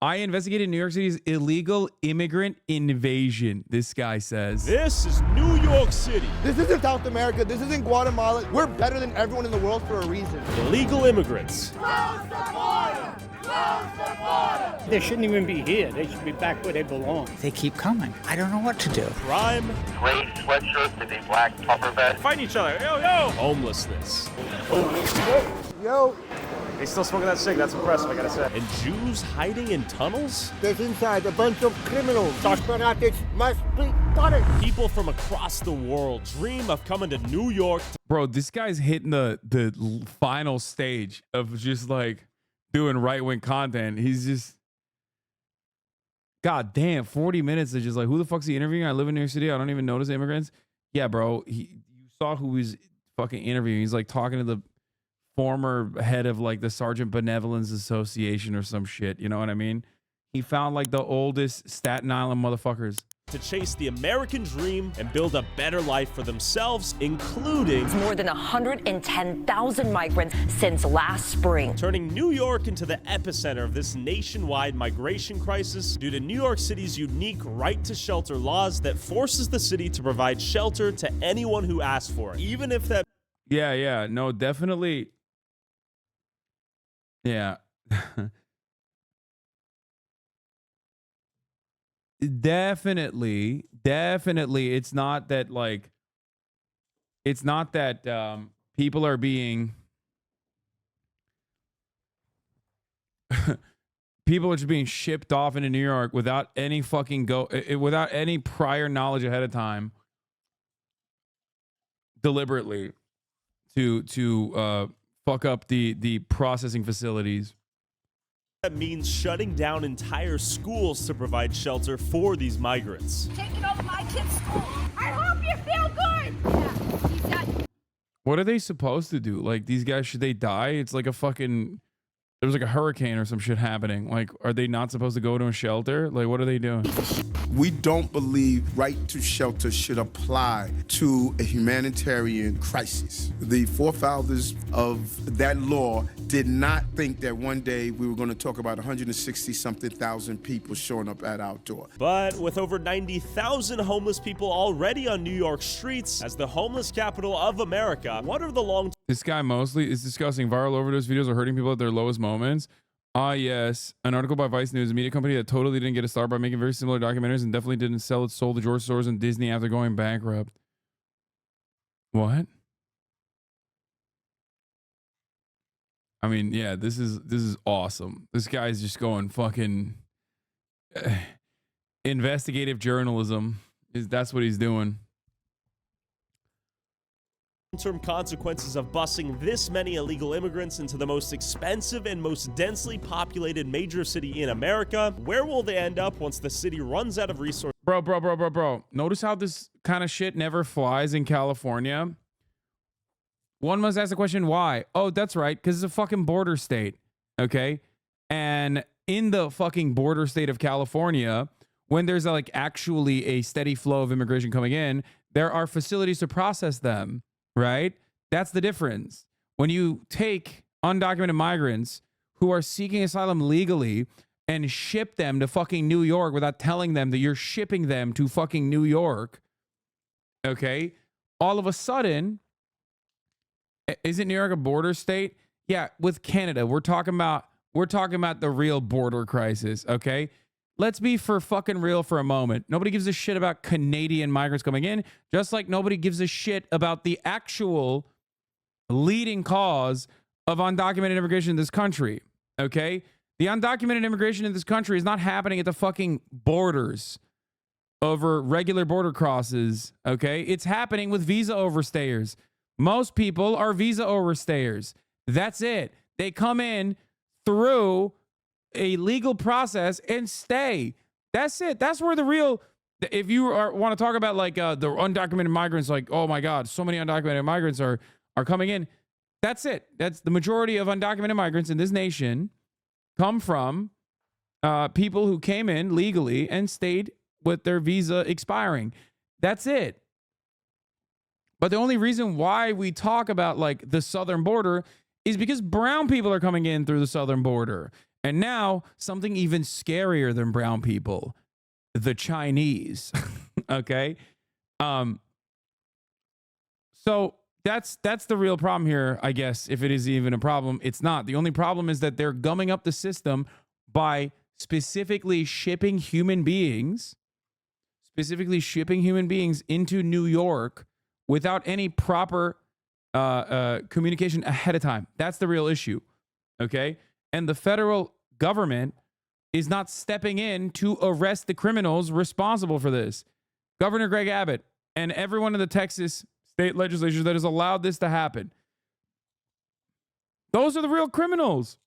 I investigated New York City's illegal immigrant invasion, this guy says. This is New York City. This isn't South America. This isn't Guatemala. We're better than everyone in the world for a reason. Illegal immigrants. Close the border! Close the border! They shouldn't even be here. They should be back where they belong. They keep coming. I don't know what to do. Crime. Gray sweatshirts with a black puffer vest. Fighting each other. Yo, yo. Homelessness. Yo, They still smoking that cig. That's impressive, I gotta say. And Jews hiding in tunnels? there's inside a bunch of criminals. Narcotics must be punished. People from across the world dream of coming to New York. Bro, this guy's hitting the final stage of just like doing right-wing content. He's just, god damn, 40 minutes of just like, who the fuck's he interviewing? I live in New York City. I don't even notice immigrants. Yeah, bro. You saw who he's fucking interviewing. He's like talking to the former head of like the Sergeant Benevolence Association or some shit. You know what I mean? He found like the oldest Staten Island motherfuckers. To chase the American dream and build a better life for themselves, including More than 110,000 migrants since last spring. turning New York into the epicenter of this nationwide migration crisis due to New York City's unique right to shelter laws that forces the city to provide shelter to anyone who asks for it, even if that Yeah, no, definitely. Yeah. Definitely. It's not that like, it's not that people are being, people are just being shipped off into New York without any fucking without any prior knowledge ahead of time, deliberately to fuck up the processing facilities. That means shutting down entire schools to provide shelter for these migrants. Taking over my kid's school. I hope you feel good. Yeah, he said. What are they supposed to do? Like, these guys, should they die? It's like a fucking, there's like a hurricane or some shit happening. Like, are they not supposed to go to a shelter? Like, what are they doing? We don't believe right to shelter should apply to a humanitarian crisis. The forefathers of that law did not think that one day we were going to talk about 160-something thousand people showing up at our door. But with over 90,000 homeless people already on New York streets as the homeless capital of America, what are the long This guy mostly is discussing viral overdose videos are hurting people at their lowest moments. Ah, yes. An article by Vice News, a media company that totally didn't get a start by making very similar documentaries and definitely didn't sell its soul to George Soros and Disney after going bankrupt. What? I mean, yeah, this is awesome. This guy's just going fucking investigative journalism. That's what he's doing. term consequences of busing this many illegal immigrants into the most expensive and most densely populated major city in America? Where will they end up once the city runs out of resources? Bro. Notice how this kind of shit never flies in California? One must ask the question, why? Oh, that's right, because it's a fucking border state, okay? And in the fucking border state of California, when there's like actually a steady flow of immigration coming in, there are facilities to process them, right? That's the difference. When you take undocumented migrants who are seeking asylum legally and ship them to fucking New York without telling them that you're shipping them to fucking New York, okay? All of a sudden, isn't New York a border state? Yeah, with Canada, we're talking about the real border crisis, okay? Let's be for fucking real for a moment. Nobody gives a shit about Canadian migrants coming in, just like nobody gives a shit about the actual leading cause of undocumented immigration in this country, okay? The undocumented immigration in this country is not happening at the fucking borders over regular border crosses, okay? It's happening with visa overstayers. Most people are visa overstayers. That's it. They come in through a legal process and stay. That's it. That's where the real, if you want to talk about like the undocumented migrants, like, oh my God, so many undocumented migrants are coming in. That's it. That's the majority of undocumented migrants in this nation come from people who came in legally and stayed with their visa expiring. That's it. But the only reason why we talk about like the southern border is because brown people are coming in through the southern border. And now something even scarier than brown people, the Chinese. Okay. So that's the real problem here, I guess, if it is even a problem. It's not. The only problem is that they're gumming up the system by specifically shipping human beings into New York without any proper communication ahead of time. That's the real issue. Okay. And the federal government is not stepping in to arrest the criminals responsible for this. Governor Greg Abbott and everyone in the Texas state legislature that has allowed this to happen. Those are the real criminals.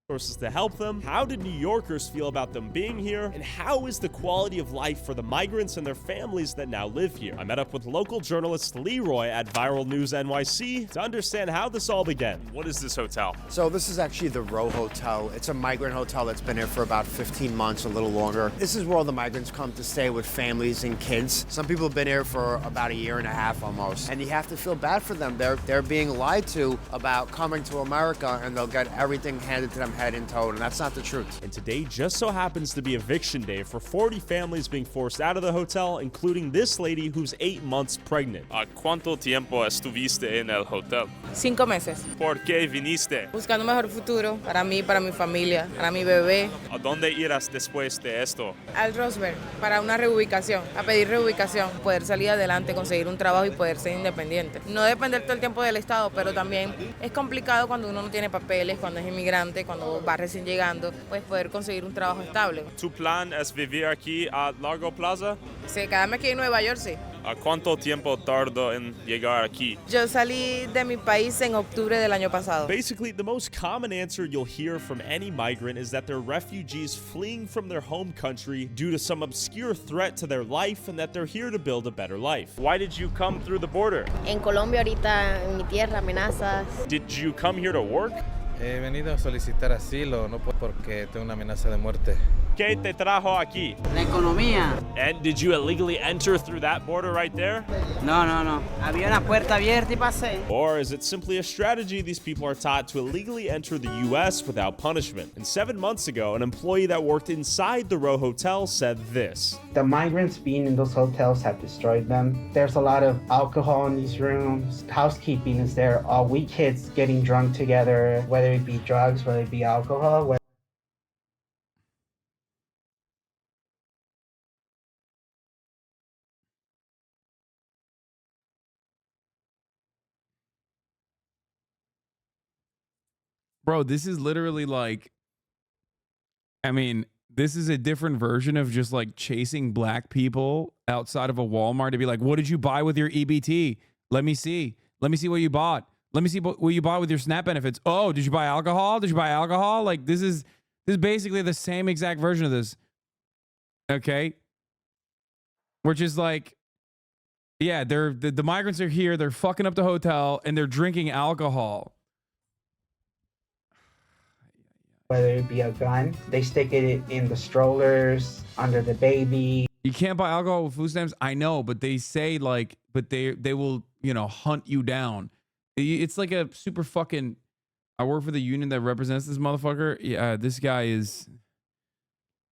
Resources to help them. How did New Yorkers feel about them being here? And how is the quality of life for the migrants and their families that now live here? I met up with local journalist Leroy at Viral News NYC to understand how this all began. What is this hotel? So this is actually the Row Hotel. It's a migrant hotel that's been here for about 15 months, a little longer. This is where all the migrants come to stay with families and kids. Some people have been here for about a year and a half almost. And you have to feel bad for them. They're being lied to about coming to America, and they'll get everything handed to them head and toe, and that's not the truth. And today just so happens to be eviction day for 40 families being forced out of the hotel, including this lady who's 8 months pregnant. ¿Cuánto tiempo estuviste en el hotel? 5 meses. ¿Por qué viniste? Buscando un mejor futuro para mí, para mi familia, para mi bebé. ¿A dónde irás después de esto? Al Roosevelt, para una reubicación, a pedir reubicación, poder salir adelante, conseguir un trabajo y poder ser independiente. No depender todo el tiempo del Estado, pero también es complicado cuando uno no tiene papeles, cuando es inmigrante, cuando va recién llegando, pues poder conseguir un trabajo estable. ¿Tu plan es vivir aquí a largo plazo? Sí, cada mes que en Nueva York, sí. ¿A cuánto tiempo tardó en llegar aquí? Yo salí de mi país en octubre del año pasado. Basically, the most common answer you'll hear from any migrant is that they're refugees fleeing from their home country due to some obscure threat to their life and that they're here to build a better life. Why did you come through the border? En Colombia ahorita, en mi tierra, amenazas. Did you come here to work? He venido a solicitar asilo, no porque tengo una amenaza de muerte. ¿Qué te trajo aquí? La economía. And did you illegally enter through that border right there? No. Había una puerta abierta y pasé. Or is it simply a strategy these people are taught to illegally enter the U.S. without punishment? And 7 months ago, an employee that worked inside the Row Hotel said this. The migrants being in those hotels have destroyed them. There's a lot of alcohol in these rooms. Housekeeping is there. All we kids getting drunk together, whether it be drugs, whether it be alcohol. Bro, this is literally like, I mean, this is a different version of just like chasing black people outside of a Walmart to be like, what did you buy with your EBT? Let me see. Let me see what you bought. Let me see what you bought with your SNAP benefits. Oh, did you buy alcohol? Did you buy alcohol? Like this is basically the same exact version of this. Okay. Which is like, yeah, the migrants are here. They're fucking up the hotel and they're drinking alcohol. Whether it be a gun, they stick it in the strollers, under the baby. You can't buy alcohol with food stamps. I know, but they say like, but they will, hunt you down. It's like a super fucking, I work for the union that represents this motherfucker. Yeah, this guy is,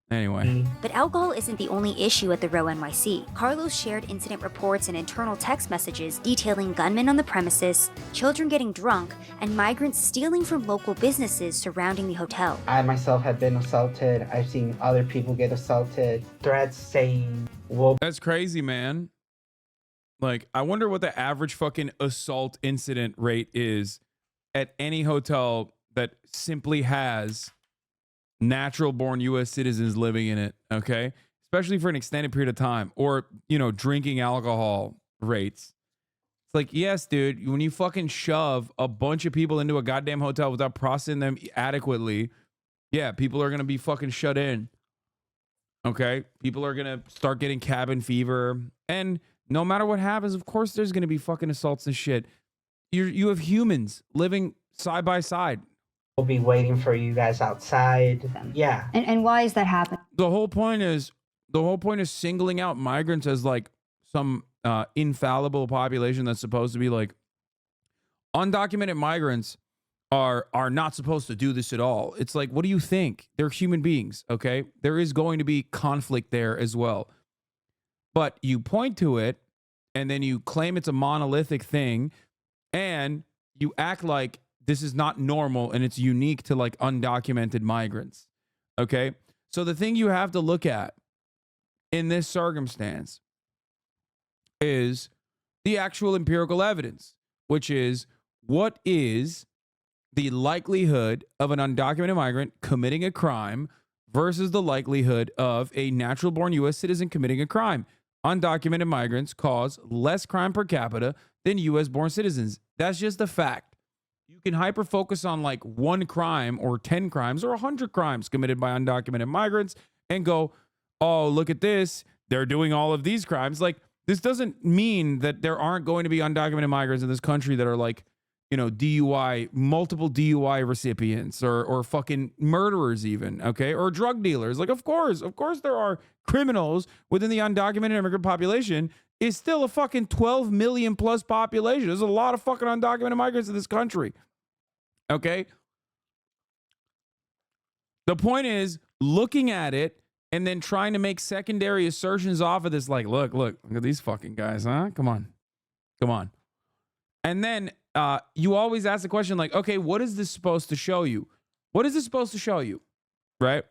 anyway. But alcohol isn't the only issue at the Row NYC. Carlos shared incident reports and internal text messages detailing gunmen on the premises, children getting drunk, and migrants stealing from local businesses surrounding the hotel. I myself have been assaulted. I've seen other people get assaulted. Threats saying, well... That's crazy, man. Like, I wonder what the average fucking assault incident rate is at any hotel that simply has natural born U.S. citizens living in it, okay? Especially for an extended period of time, or, drinking alcohol rates. It's like, yes, dude, when you fucking shove a bunch of people into a goddamn hotel without processing them adequately, yeah, people are going to be fucking shut in, okay? People are going to start getting cabin fever, and no matter what happens, of course there's going to be fucking assaults and shit. You have humans living side by side. We'll be waiting for you guys outside. Yeah. And why is that happening? The whole point is singling out migrants as like some infallible population that's supposed to be like undocumented migrants are not supposed to do this at all. It's like, what do you think? They're human beings, okay? There is going to be conflict there as well. But you point to it and then you claim it's a monolithic thing and you act like this is not normal and it's unique to like undocumented migrants, okay? So the thing you have to look at in this circumstance is the actual empirical evidence, which is what is the likelihood of an undocumented migrant committing a crime versus the likelihood of a natural born U.S. citizen committing a crime. Undocumented migrants cause less crime per capita than U.S. born citizens. That's just a fact. You can hyper focus on like one crime or 10 crimes or 100 crimes committed by undocumented migrants and go, oh, look at this. They're doing all of these crimes. Like, this doesn't mean that there aren't going to be undocumented migrants in this country that are like, you know, DUI, multiple DUI recipients or fucking murderers even, okay? Or drug dealers. Like, of course there are criminals within the undocumented immigrant population. Is still a fucking 12 million plus population. There's a lot of fucking undocumented migrants in this country, okay? The point is looking at it and then trying to make secondary assertions off of this, like, look at these fucking guys, huh? Come on. And then you always ask the question like, okay, what is this supposed to show you? What is this supposed to show you? Right?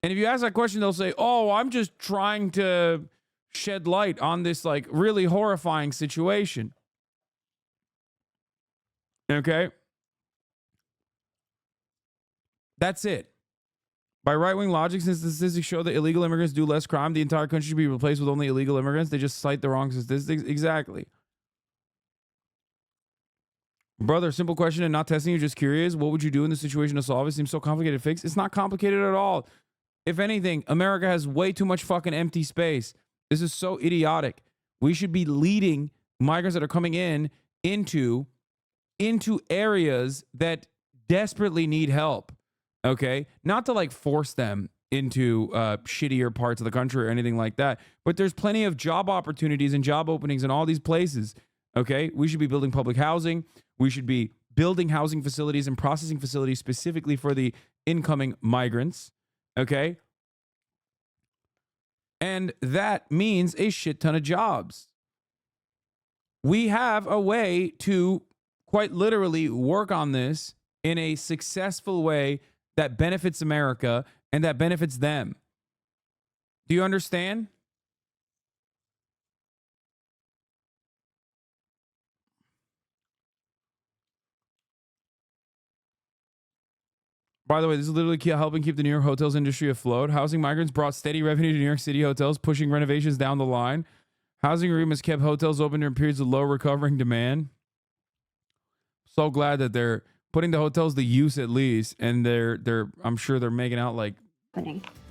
And if you ask that question, they'll say, oh, I'm just trying to shed light on this like really horrifying situation. Okay? That's it. By right-wing logic, since the statistics show that illegal immigrants do less crime, the entire country should be replaced with only illegal immigrants. They just cite the wrong statistics. Exactly. Brother, simple question and not testing you, just curious. What would you do in this situation to solve it? Seems so complicated to fix. It's not complicated at all. If anything, America has way too much fucking empty space. This is so idiotic. We should be leading migrants that are coming in into areas that desperately need help. Okay? Not to like force them into shittier parts of the country or anything like that. But there's plenty of job opportunities and job openings in all these places. Okay? We should be building public housing. We should be building housing facilities and processing facilities specifically for the incoming migrants. Okay? And that means a shit ton of jobs. We have a way to quite literally work on this in a successful way that benefits America and that benefits them. Do you understand? By the way, this is literally helping keep the New York hotels industry afloat. Housing migrants brought steady revenue to New York City hotels, pushing renovations down the line. Housing agreements kept hotels open during periods of low recovering demand. So glad that they're putting the hotels to use at least, and I'm sure they're making out like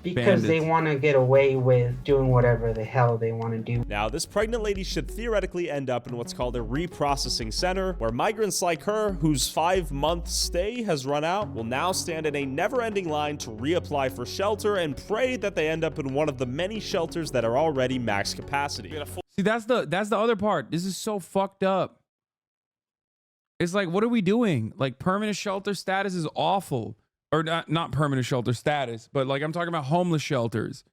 because they want to get away with doing whatever the hell they want to do. Now, this pregnant lady should theoretically end up in what's called a reprocessing center, where migrants like her, whose 5-month stay has run out, will now stand in a never-ending line to reapply for shelter and pray that they end up in one of the many shelters that are already max capacity. See, that's the other part. This is so fucked up. It's like, what are we doing? Like, permanent shelter status is awful. Or not permanent shelter status, but like I'm talking about homeless shelters.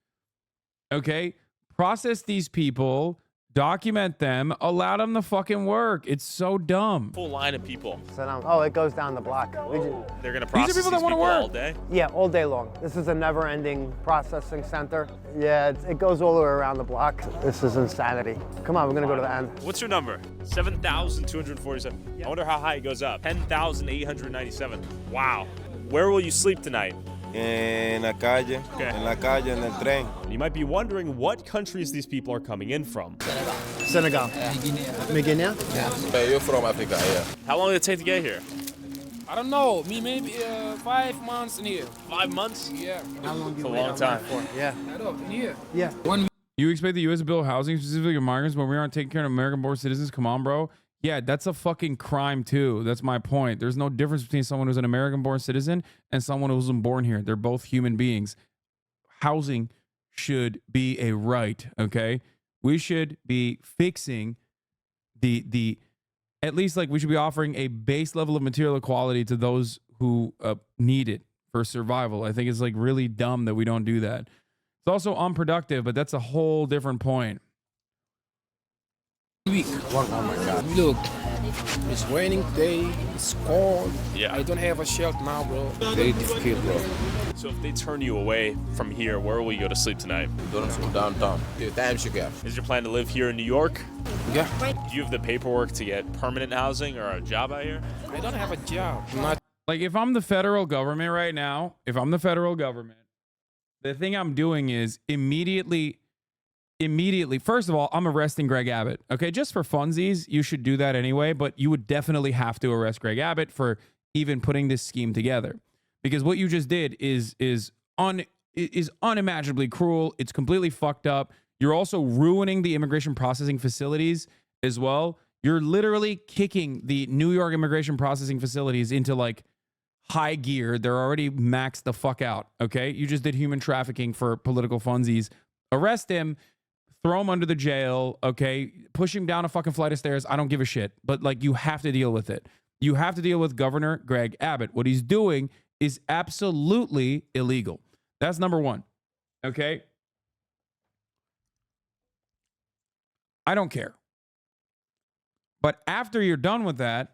Okay? Process these people, document them, allow them to fucking work. It's so dumb. Full line of people. Oh, it goes down the block. They're going to process these are people that want to work all day? Yeah, all day long. This is a never-ending processing center. Yeah, it goes all the way around the block. This is insanity. Come on, we're going to go to the end. What's your number? 7,247. I wonder how high it goes up. 10,897. Wow. Where will you sleep tonight? En la calle, en la calle, en el tren. You might be wondering what countries these people are coming in from. Senegal. Guinea? Yeah. You're from Africa, yeah. How long did it take to get here? I don't know. Maybe 5 months in here. 5 months? Yeah. How long It's a long time. Yeah. I know, in here. Yeah. You expect the U.S. to build housing specifically for migrants when we aren't taking care of American-born citizens? Come on, bro. Yeah, that's a fucking crime too. That's my point. There's no difference between someone who's an American-born citizen and someone who wasn't born here. They're both human beings. Housing should be a right, okay? We should be fixing the at least like we should be offering a base level of material equality to those who need it for survival. I think it's like really dumb that we don't do that. It's also unproductive, but that's a whole different point. Week. Oh my God. Look, it's raining today. It's cold. Yeah. I don't have a shelter now, bro. Very difficult, bro. So if they turn you away from here, where will you go to sleep tonight? Downtown. Is your plan to live here in New York? Yeah. Do you have the paperwork to get permanent housing or a job out here? I don't have a job. Not Like if I'm the federal government right now, the thing I'm doing is immediately, first of all, I'm arresting Greg Abbott. Okay, just for funsies, you should do that anyway, but you would definitely have to arrest Greg Abbott for even putting this scheme together. Because what you just did is unimaginably cruel. It's completely fucked up. You're also ruining the immigration processing facilities as well. You're literally kicking the New York immigration processing facilities into like high gear. They're already maxed the fuck out. Okay, you just did human trafficking for political funsies. Arrest him. Throw him under the jail, okay? Push him down a fucking flight of stairs. I don't give a shit. But, like, you have to deal with it. You have to deal with Governor Greg Abbott. What he's doing is absolutely illegal. That's number one, okay? I don't care. But after you're done with that,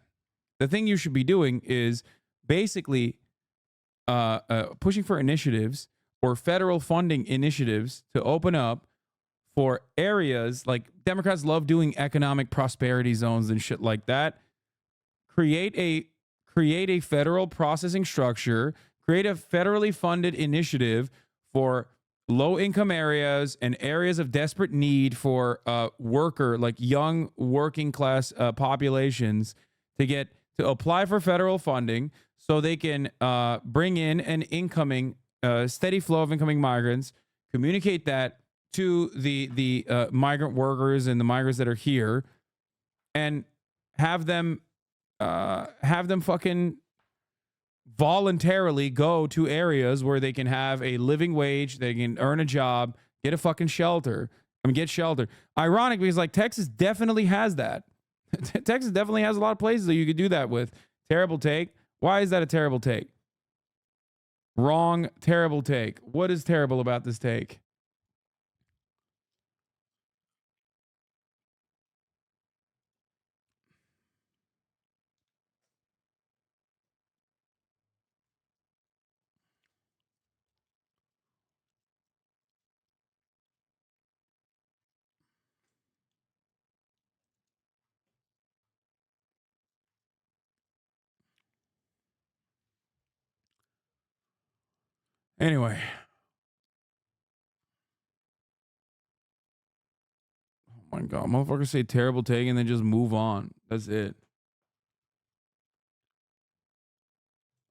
the thing you should be doing is basically pushing for initiatives or federal funding initiatives to open up for areas like Democrats love doing economic prosperity zones and shit like that. Create a federal processing structure, create a federally funded initiative for low income areas and areas of desperate need for young working class populations to apply for federal funding so they can bring in an steady flow of incoming migrants, communicate that to the migrant workers and the migrants that are here, and have them fucking voluntarily go to areas where they can have a living wage, they can earn a job, get a fucking shelter. Get shelter. Ironic because like Texas definitely has that. Texas definitely has a lot of places that you could do that with. Terrible take. Why is that a terrible take? Wrong. Terrible take. What is terrible about this take? Anyway. Oh my God. Motherfuckers say terrible take and then just move on. That's it.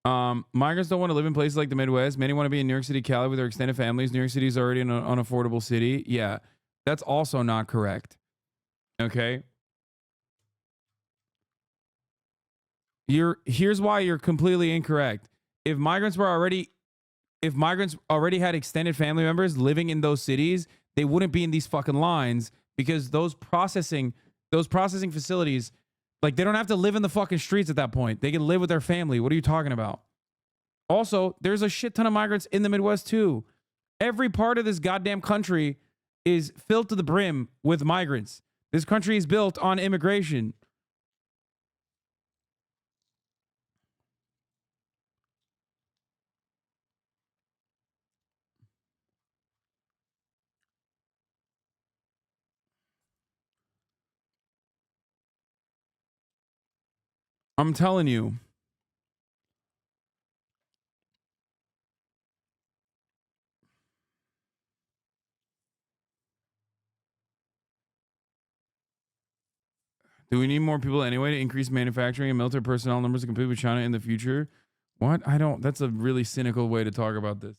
Migrants don't want to live in places like the Midwest. Many want to be in New York City, Cali with their extended families. New York City is already an unaffordable city. Yeah, that's also not correct. Okay. Here's why you're completely incorrect. If migrants already had extended family members living in those cities, they wouldn't be in these fucking lines because those processing facilities, like, they don't have to live in the fucking streets at that point. They can live with their family. What are you talking about? Also, there's a shit ton of migrants in the Midwest too. Every part of this goddamn country is filled to the brim with migrants. This country is built on immigration. I'm telling you. Do we need more people anyway to increase manufacturing and military personnel numbers to compete with China in the future? What? That's a really cynical way to talk about this.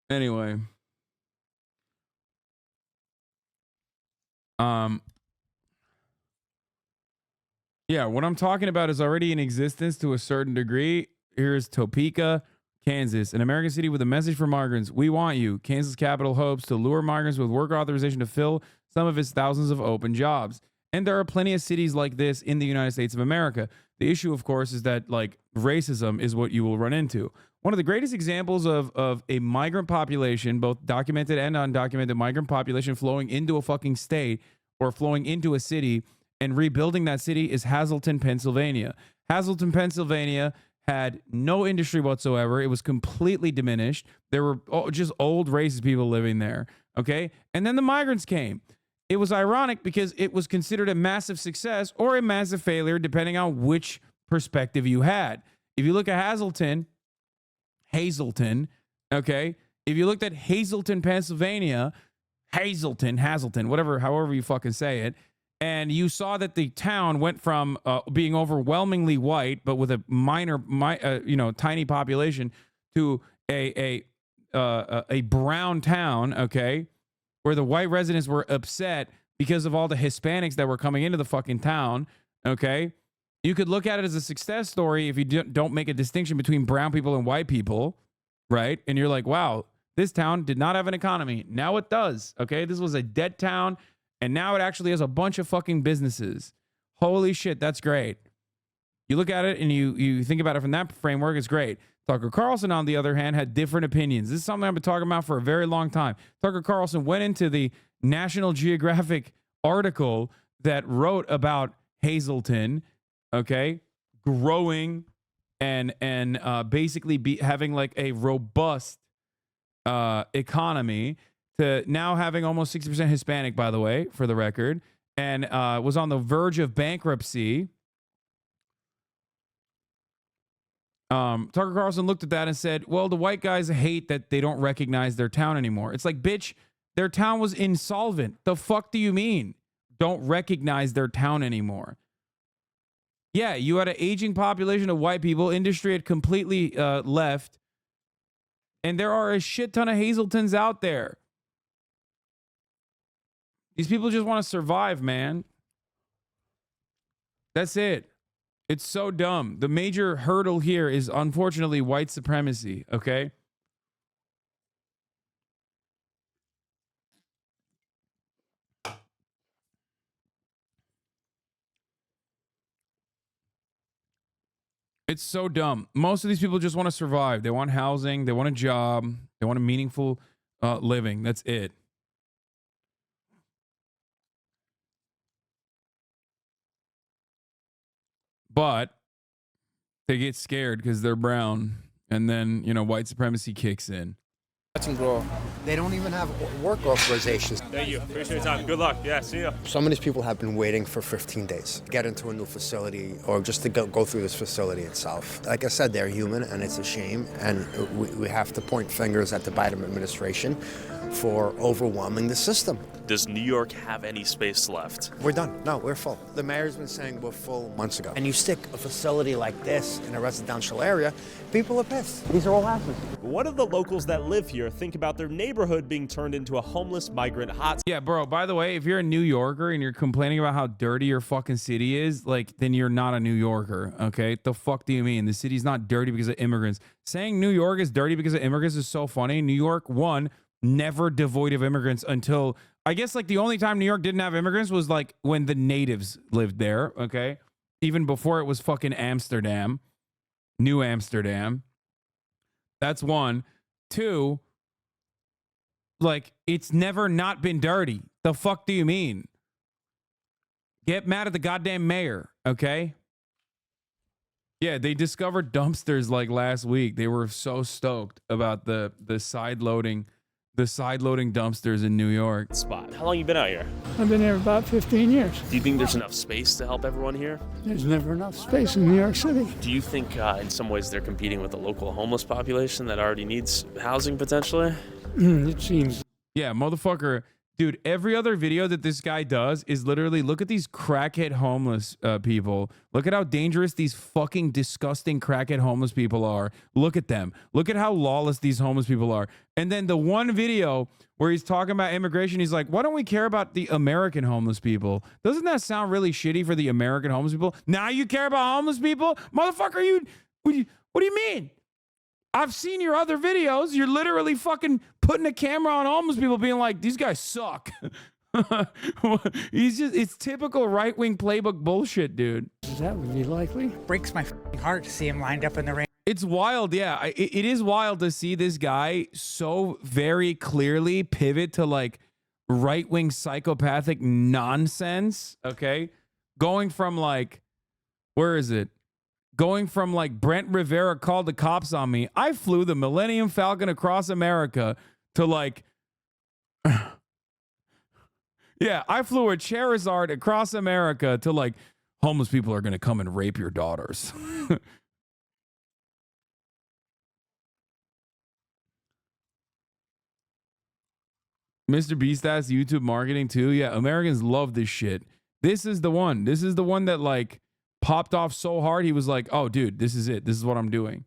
Anyway. Yeah, what I'm talking about is already in existence to a certain degree. Here's Topeka, Kansas, an American city with a message for migrants. We want you. Kansas capital hopes to lure migrants with work authorization to fill some of its thousands of open jobs. And there are plenty of cities like this in the United States of America. The issue, of course, is that like racism is what you will run into. One of the greatest examples of a migrant population, both documented and undocumented migrant population flowing into a fucking state or flowing into a city and rebuilding that city is Hazleton, Pennsylvania. Hazleton, Pennsylvania had no industry whatsoever. It was completely diminished. There were just old racist people living there. Okay. And then the migrants came. It was ironic because it was considered a massive success or a massive failure, depending on which perspective you had. If you look at Hazleton, okay? If you looked at Hazleton, Pennsylvania, Hazleton, whatever, however you fucking say it, and you saw that the town went from being overwhelmingly white, but with a tiny population, to a brown town, okay, where the white residents were upset because of all the Hispanics that were coming into the fucking town, okay? You could look at it as a success story if you don't make a distinction between brown people and white people, right? And you're like, wow, this town did not have an economy. Now it does, okay? This was a dead town, and now it actually has a bunch of fucking businesses. Holy shit, that's great. You look at it and you think about it from that framework, it's great. Tucker Carlson, on the other hand, had different opinions. This is something I've been talking about for a very long time. Tucker Carlson went into the National Geographic article that wrote about Hazleton, okay, growing and basically having like a robust economy, to now having almost 60% Hispanic, by the way, for the record, and was on the verge of bankruptcy. Tucker Carlson looked at that and said, well, the white guys hate that they don't recognize their town anymore. It's like, bitch, their town was insolvent. The fuck do you mean? Don't recognize their town anymore. Yeah, you had an aging population of white people. Industry had completely left. And there are a shit ton of Hazletons out there. These people just want to survive, man. That's it. It's so dumb. The major hurdle here is, unfortunately, white supremacy, okay? It's so dumb. Most of these people just want to survive. They want housing. They want a job. They want a meaningful living. That's it. But they get scared because they're brown, and then, you know, white supremacy kicks in. They don't even have work authorizations. Thank you. Appreciate your time. Good luck. Yeah, see ya. Some of these people have been waiting for 15 days to get into a new facility or just to go through this facility itself. Like I said, they're human, and it's a shame. And we have to point fingers at the Biden administration for overwhelming the system. Does New York have any space left? We're done. No, we're full. The mayor's been saying we're full months ago. And you stick a facility like this in a residential area, people are pissed. These are all houses. What do the locals that live here think about their neighborhood being turned into a homeless migrant hotspot? Yeah, bro, by the way, if you're a New Yorker and you're complaining about how dirty your fucking city is, like, then you're not a New Yorker, okay? The fuck do you mean? The city's not dirty because of immigrants. Saying New York is dirty because of immigrants is so funny. New York, one, never devoid of immigrants until, I guess, like, the only time New York didn't have immigrants was like when the natives lived there, okay? Even before it was fucking Amsterdam, New Amsterdam. That's one. Two, like, it's never not been dirty. The fuck do you mean? Get mad at the goddamn mayor, okay? Yeah, they discovered dumpsters like last week. They were so stoked about the side loading dumpsters in New York. Spot. How long you been out here? I've been here about 15 years. Do you think there's enough space to help everyone here? There's never enough space in New York City. Do you think in some ways they're competing with the local homeless population that already needs housing potentially? It seems. Yeah, motherfucker. Dude, every other video that this guy does is literally, look at these crackhead homeless people. Look at how dangerous these fucking disgusting crackhead homeless people are. Look at them. Look at how lawless these homeless people are. And then the one video where he's talking about immigration, he's like, why don't we care about the American homeless people? Doesn't that sound really shitty for the American homeless people? Now you care about homeless people? Motherfucker, what do you mean? I've seen your other videos. You're literally fucking putting a camera on homeless people being like, these guys suck. It's typical right-wing playbook bullshit, dude. That would be likely. Breaks my heart to see him lined up in the rain. It's wild, yeah. It is wild to see this guy so very clearly pivot to like right-wing psychopathic nonsense, okay? Going from like, where is it? Going from like Brent Rivera called the cops on me. I flew the Millennium Falcon across America to like, yeah, I flew a Charizard across America to like, homeless people are going to come and rape your daughters. Mr. Beast asked YouTube marketing too. Yeah, Americans love this shit. This is the one. This is the one that like popped off so hard. He was like, oh, dude, this is it. This is what I'm doing.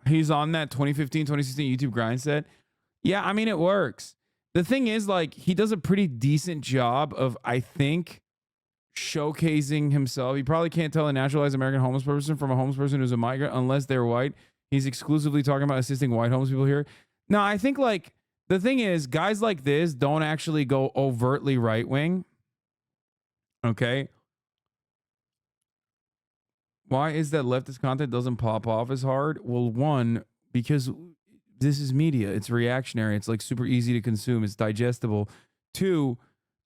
He's on that 2015, 2016 YouTube grind set. Yeah, I mean, it works. The thing is, like, he does a pretty decent job of, I think, showcasing himself. You probably can't tell a naturalized American homeless person from a homeless person who's a migrant unless they're white. He's exclusively talking about assisting white homeless people here. No, I think like the thing is guys like this don't actually go overtly right wing. Okay. Why is that leftist content doesn't pop off as hard? Well, one, because this is media. It's reactionary. It's like super easy to consume. It's digestible. Two,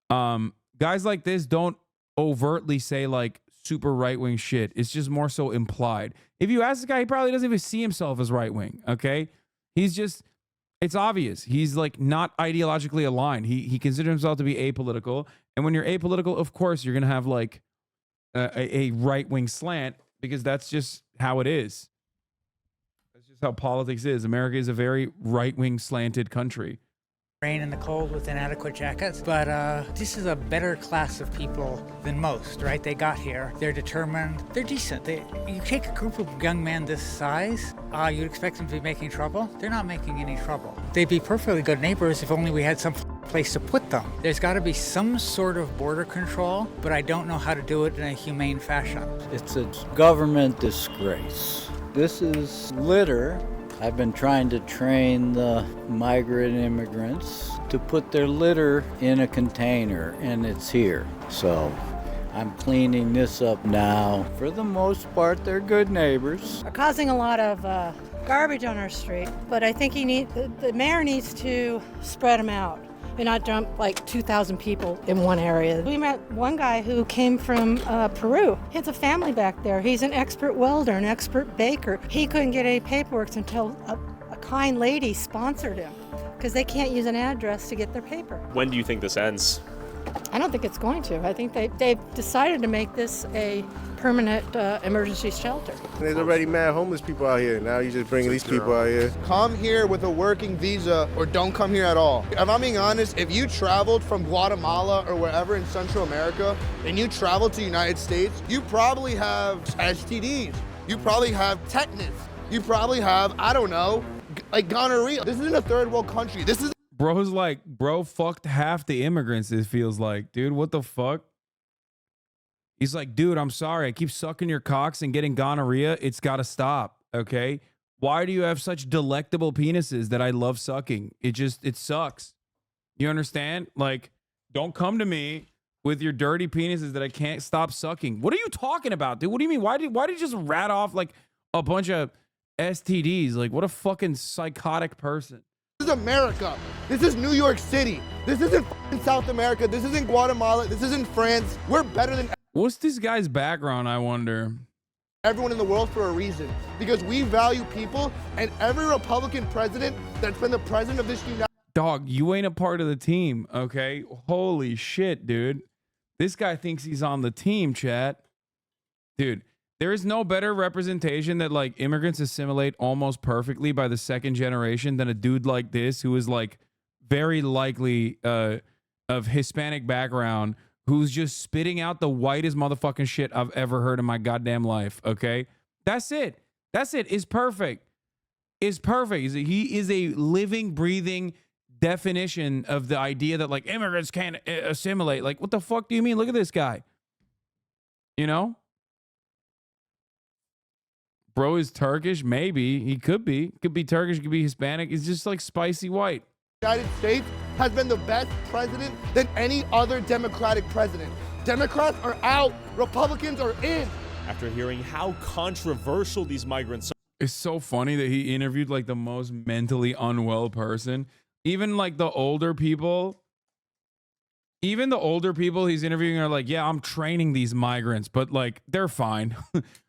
guys like this don't overtly say like super right-wing shit. It's just more so implied. If you ask this guy, he probably doesn't even see himself as right-wing, okay? He's just, it's obvious. He's like not ideologically aligned. He considers himself to be apolitical. And when you're apolitical, of course, you're going to have like a right-wing slant because that's just how it is. That's just how politics is. America is a very right-wing slanted country. Rain and the cold with inadequate jackets, but this is a better class of people than most, right? They got here, they're determined, they're decent. You take a group of young men this size, you'd expect them to be making trouble. They're not making any trouble. They'd be perfectly good neighbors if only we had some place to put them. There's got to be some sort of border control, but I don't know how to do it in a humane fashion. It's a government disgrace. This is litter. I've been trying to train the migrant immigrants to put their litter in a container, and it's here. So I'm cleaning this up now. For the most part, they're good neighbors. Are causing a lot of garbage on our street, but I think the mayor needs to spread them out and not dump like 2,000 people in one area. We met one guy who came from Peru. He has a family back there. He's an expert welder, an expert baker. He couldn't get any paperwork until a kind lady sponsored him because they can't use an address to get their paper. When do you think this ends? I don't think it's going to. I think they've decided to make this a permanent emergency shelter. There's already mad homeless people out here. Now you just bring these people out here. Come here with a working visa or don't come here at all. If I'm being honest, if you traveled from Guatemala or wherever in Central America and you traveled to the United States, you probably have STDs. You probably have tetanus. You probably have, I don't know, like gonorrhea. This isn't a third world country. This is Bro's like, bro fucked half the immigrants, it feels like. Dude, what the fuck? He's like, dude, I'm sorry. I keep sucking your cocks and getting gonorrhea. It's got to stop, okay? Why do you have such delectable penises that I love sucking? It sucks. You understand? Like, don't come to me with your dirty penises that I can't stop sucking. What are you talking about, dude? What do you mean? Why did you just rat off like a bunch of STDs? Like, what a fucking psychotic person. This is America. This is New York City. This isn't South America. This isn't Guatemala. This isn't France. We're better than What's this guy's background, I wonder? Everyone in the world for a reason. Because we value people, and every Republican president that's been the president of this United Dog, you ain't a part of the team, okay? Holy shit, dude. This guy thinks he's on the team, chat. Dude, there is no better representation that like immigrants assimilate almost perfectly by the second generation than a dude like this who is like very likely of Hispanic background who's just spitting out the whitest motherfucking shit I've ever heard in my goddamn life, okay? That's it. That's it. It's perfect. It's perfect. He is a living, breathing, definition of the idea that like immigrants can't assimilate. Like, what the fuck do you mean? Look at this guy. You know? Bro is Turkish? Maybe. He could be. Could be Turkish, could be Hispanic. He's just like spicy white. The United States has been the best president than any other Democratic president. Democrats are out, Republicans are in. After hearing how controversial these migrants are. It's so funny that he interviewed like the most mentally unwell person. Even like the older people, he's interviewing are like, yeah, I'm training these migrants, but like they're fine.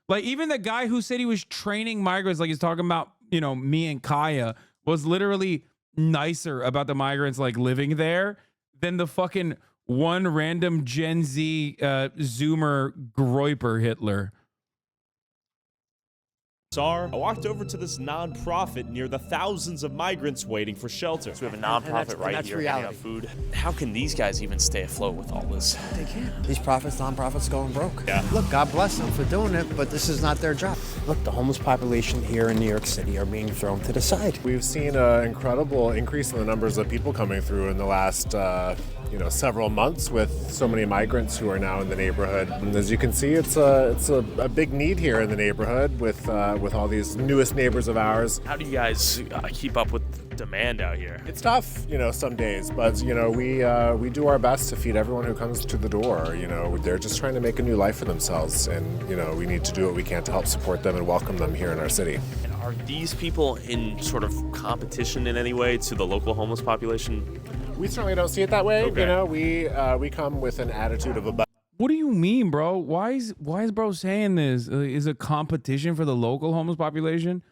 Like even the guy who said he was training migrants, like he's talking about, you know, me and Kaya, was literally nicer about the migrants like living there than the fucking one random Gen Z Zoomer Groiper Hitler. I walked over to this nonprofit near the thousands of migrants waiting for shelter. So we have a nonprofit right here handing out food. How can these guys even stay afloat with all this? They can't. These nonprofits going broke. Yeah. Look, God bless them for doing it, but this is not their job. Look, the homeless population here in New York City are being thrown to the side. We've seen an incredible increase in the numbers of people coming through in the last several months with so many migrants who are now in the neighborhood. And as you can see, it's a big need here in the neighborhood with all these newest neighbors of ours. How do you guys keep up with demand out here? It's tough, some days, but we do our best to feed everyone who comes to the door. They're just trying to make a new life for themselves, and we need to do what we can to help support them and welcome them here in our city. And are these people in sort of competition in any way to the local homeless population? We certainly don't see it that way. Okay. We come with an attitude of abundance. What do you mean, bro? Why is bro saying this? Is a competition for the local homeless population?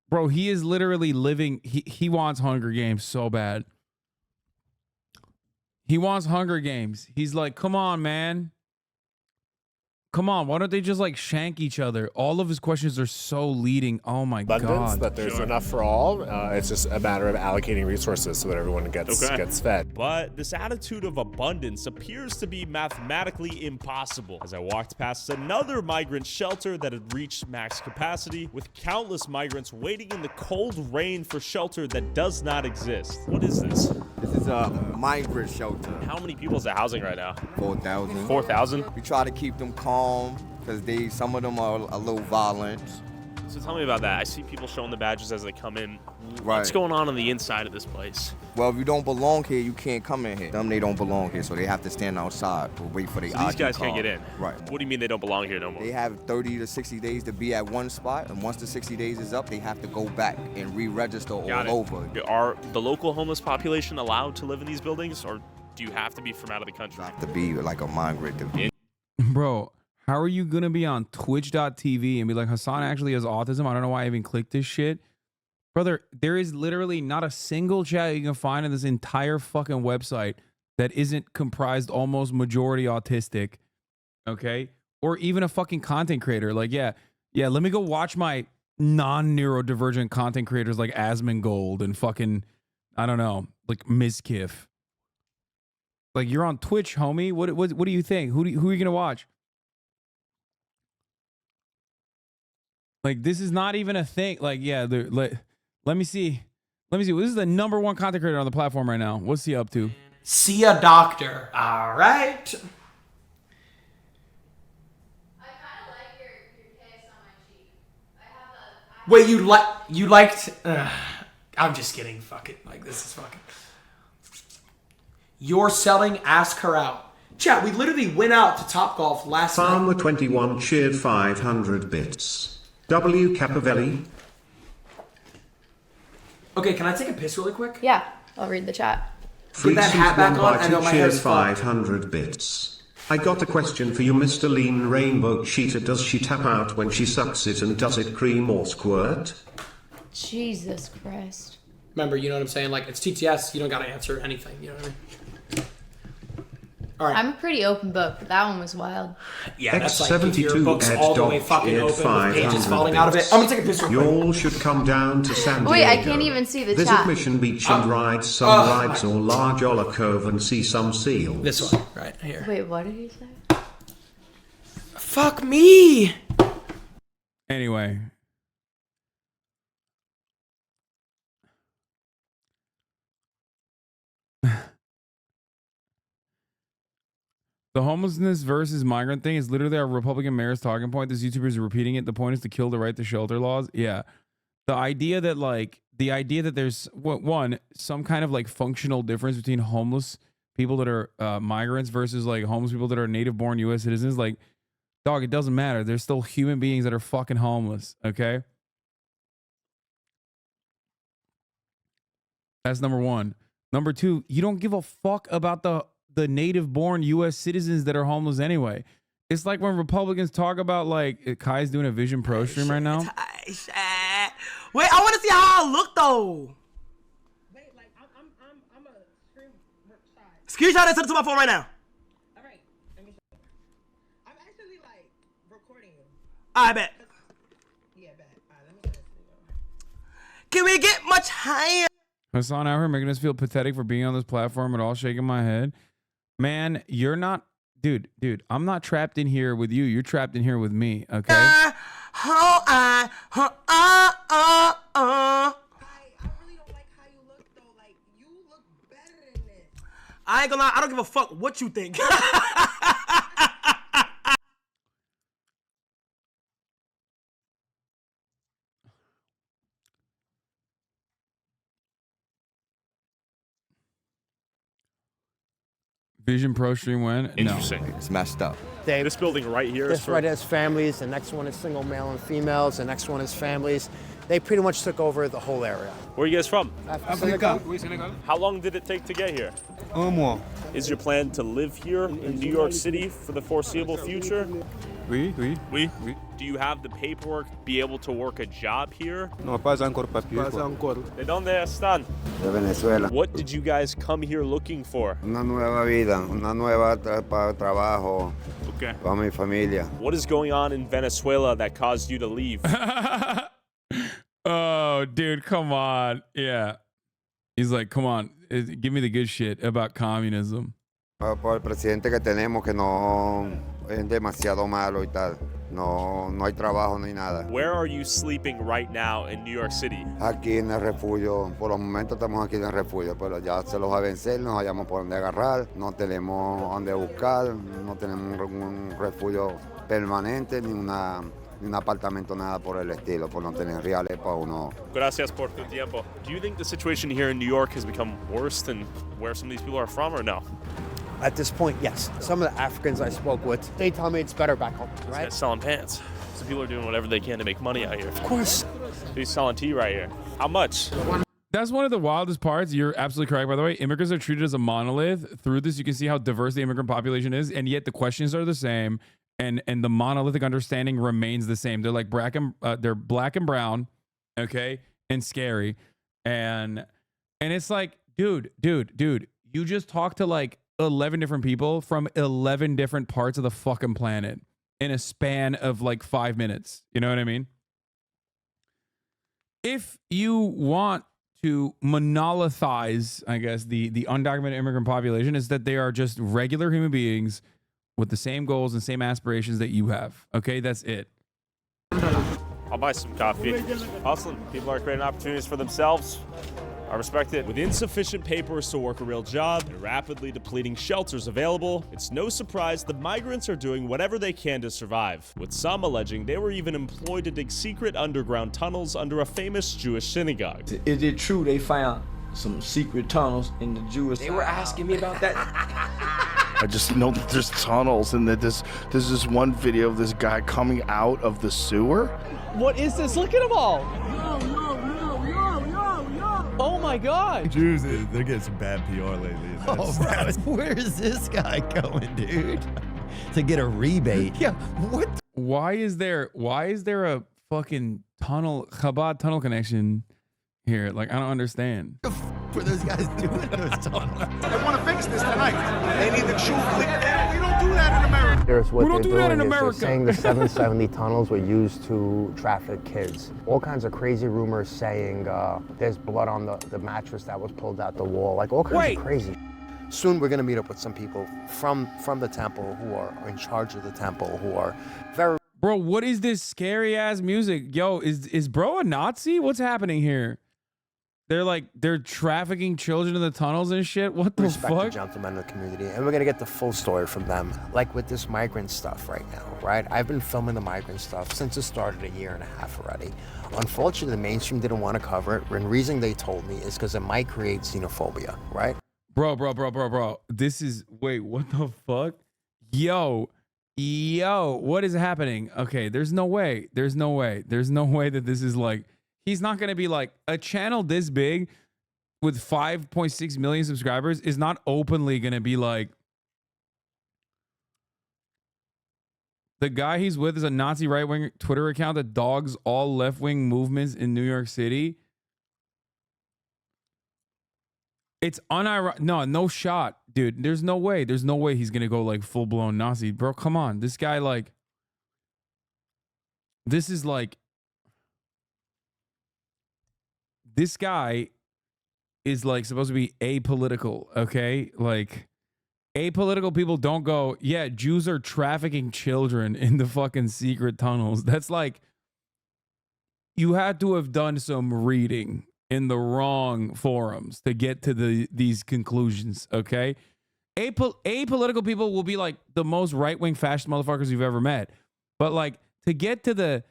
Bro, he is literally living. He wants Hunger Games so bad. He wants Hunger Games. He's like, come on, man. Come on, why don't they just like shank each other? All of his questions are so leading. Oh my God. That there's enough for all. It's just a matter of allocating resources so that everyone gets fed. But this attitude of abundance appears to be mathematically impossible. As I walked past another migrant shelter that had reached max capacity, with countless migrants waiting in the cold rain for shelter that does not exist. What is this? This is a migrant shelter. How many people is that housing right now? 4,000. 4,000? We try to keep them calm because some of them are a little violent. So tell me about that. I see people showing the badges as they come in. Right. What's going on the inside of this place? Well, if you don't belong here, you can't come in here. They don't belong here, so they have to stand outside or wait for the So these guys can't get in? Right. What do you mean they don't belong here no more? They have 30 to 60 days to be at one spot, and once the 60 days is up, they have to go back and re-register all over. Are the local homeless population allowed to live in these buildings, or do you have to be from out of the country? You have to be like a migrant. Bro, how are you going to be on twitch.tv and be like, Hasan actually has autism? I don't know why I even clicked this shit. Brother, there is literally not a single chat you can find in this entire fucking website that isn't comprised almost majority autistic. Okay? Or even a fucking content creator. Like, yeah, let me go watch my non-neurodivergent content creators like Asmongold and fucking, I don't know, like Mizkif. Like, you're on Twitch, homie. What do you think? Who are you going to watch? Like, this is not even a thing. Like, yeah, let me see. This is the number one content creator on the platform right now. What's he up to? See a doctor. All right. Wait, you liked? I'm just kidding. Fuck it. Like, this is fucking. You're selling. Ask her out. Chat. We literally went out to Topgolf last night. Farmer 21 cheered 500 bits. W. Capavelli. Okay, can I take a piss really quick? Yeah, I'll read the chat. Get that hat back on. I know my hair's fucked. 500 bits. I got a question for you, Mr. Lean Rainbow Cheater. Does she tap out when she sucks it, and does it cream or squirt? Jesus Christ. Remember, you know what I'm saying? Like, it's TTS. You don't gotta answer anything. You know what I mean? All right. I'm a pretty open book, but that one was wild. Yeah, that's like if your book's all the way fucking open with pages falling out of it. I'm gonna take a piss real quick. You all should come down to San Diego. Wait, I can't even see the Visit chat. Mission Beach and ride some rides or Large Oller Cove and see some seals. This one, right here. Wait, what did he say? Fuck me! Anyway. The homelessness versus migrant thing is literally our Republican mayor's talking point. This YouTuber is repeating it. The point is to kill the right to shelter laws. Yeah. The idea that there's one, some kind of like functional difference between homeless people that are migrants versus like homeless people that are native born US citizens. Like, dog, it doesn't matter. There's still human beings that are fucking homeless. Okay. That's number one. Number two, you don't give a fuck about the native born US citizens that are homeless anyway. It's like when Republicans talk about like Kai's doing a Vision Pro stream right now. Wait, I want to see how I look though. Wait, like I'm a screenshot and send it to my phone right now. All right, let me show you. I'm actually like recording you. I bet. Yeah, bet. All right, let me send it to you. Can we get much higher? Hasan out here making us feel pathetic for being on this platform at all, shaking my head. Man, you're not, dude, I'm not trapped in here with you. You're trapped in here with me, okay? I really don't like how you look, though. Like, you look better than this. I ain't gonna lie, I don't give a fuck what you think. Vision Pro stream when? Interesting. No. It's messed up. This building right here is This right is families. The next one is single male and females. The next one is families. They pretty much took over the whole area. Where are you guys from? Senegal. How long did it take to get here? Is your plan to live here in New York City for the foreseeable future? Oui. Do you have the paperwork to be able to work a job here? No, pas encore papier. ¿De dónde están? De Venezuela. What did you guys come here looking for? Una nueva vida, una nueva trabajo. Okay. Para mi familia. What is going on in Venezuela that caused you to leave? Oh, dude, come on. Yeah. He's like, come on, give me the good shit about communism. Por el presidente que tenemos que no es demasiado malo y tal. No hay trabajo ni nada. Where are you sleeping right now in New York City? Aquí en el refugio, por los momentos estamos aquí en el refugio, pero ya se los va a vencer, no hayamos por dónde agarrar, no tenemos dónde buscar, no tenemos un refugio permanente ni un apartamento, nada por el estilo, por no tener reales para uno. Gracias por tu tiempo. Do you think the situation here in New York has become worse than where some of these people are from, or no? At this point, yes. Some of the Africans I spoke with, they tell me it's better back home, These right? guys selling pants. Some people are doing whatever they can to make money out here. Of course. He's selling tea right here. How much? That's one of the wildest parts. You're absolutely correct, by the way. Immigrants are treated as a monolith. Through this, you can see how diverse the immigrant population is, and yet the questions are the same, and the monolithic understanding remains the same. They're like they're black and brown, okay, and scary, and it's like, dude, you just talked to like 11 different people from 11 different parts of the fucking planet in a span of like 5 minutes. You know what I mean? If you want to monolithize, I guess, the undocumented immigrant population, is that they are just regular human beings with the same goals and same aspirations that you have. Okay, that's it. I'll buy some coffee. Hustling. People are creating opportunities for themselves. I respect it. With insufficient papers to work a real job and rapidly depleting shelters available, it's no surprise the migrants are doing whatever they can to survive, with some alleging they were even employed to dig secret underground tunnels under a famous Jewish synagogue. Is it true they found some secret tunnels in the Jewish? They were asking me about that. I just know that there's tunnels and that there's this one video of this guy coming out of the sewer. What is this? Look at them all. Oh my God! Jews, they're getting some bad PR lately. Oh, bro, where is this guy going, dude? To get a rebate? Yeah, what? Why is there a fucking Chabad tunnel connection here? Like, I don't understand. Were those guys doing those tunnels? They want to fix this tonight. They need the truth. We don't do that in America. Here's what We don't they're do that doing in is they're America. saying the 770 tunnels were used to traffic kids. All kinds of crazy rumors saying there's blood on the mattress that was pulled out the wall. Like all kinds of crazy. Soon we're going to meet up with some people from the temple who are in charge of the temple who are very... Bro, what is this scary ass music? Yo, is bro a Nazi? What's happening here? they're trafficking children in the tunnels and shit. What the Respect the fuck? gentlemen of the community, and we're gonna get the full story from them. Like with this migrant stuff right now, right? I've been filming the migrant stuff since it started a year and a half already. Unfortunately, the mainstream didn't want to cover it, and the reason they told me is because it might create xenophobia, right? Bro. This is, wait, what the fuck? Yo, what is happening? Okay, there's no way that this is like, he's not gonna be like, a channel this big with 5.6 million subscribers is not openly gonna be like, the guy he's with is a Nazi right-wing Twitter account that dogs all left-wing movements in New York City. It's unironic. No shot, dude. There's no way he's gonna go like full-blown Nazi, bro. Come on, this guy, like, this is like, this guy is like supposed to be apolitical, okay? Like, apolitical people don't go, yeah, Jews are trafficking children in the fucking secret tunnels. That's like, you had to have done some reading in the wrong forums to get to these conclusions, okay? Apolitical people will be like the most right-wing fascist motherfuckers you've ever met. But like, to get to the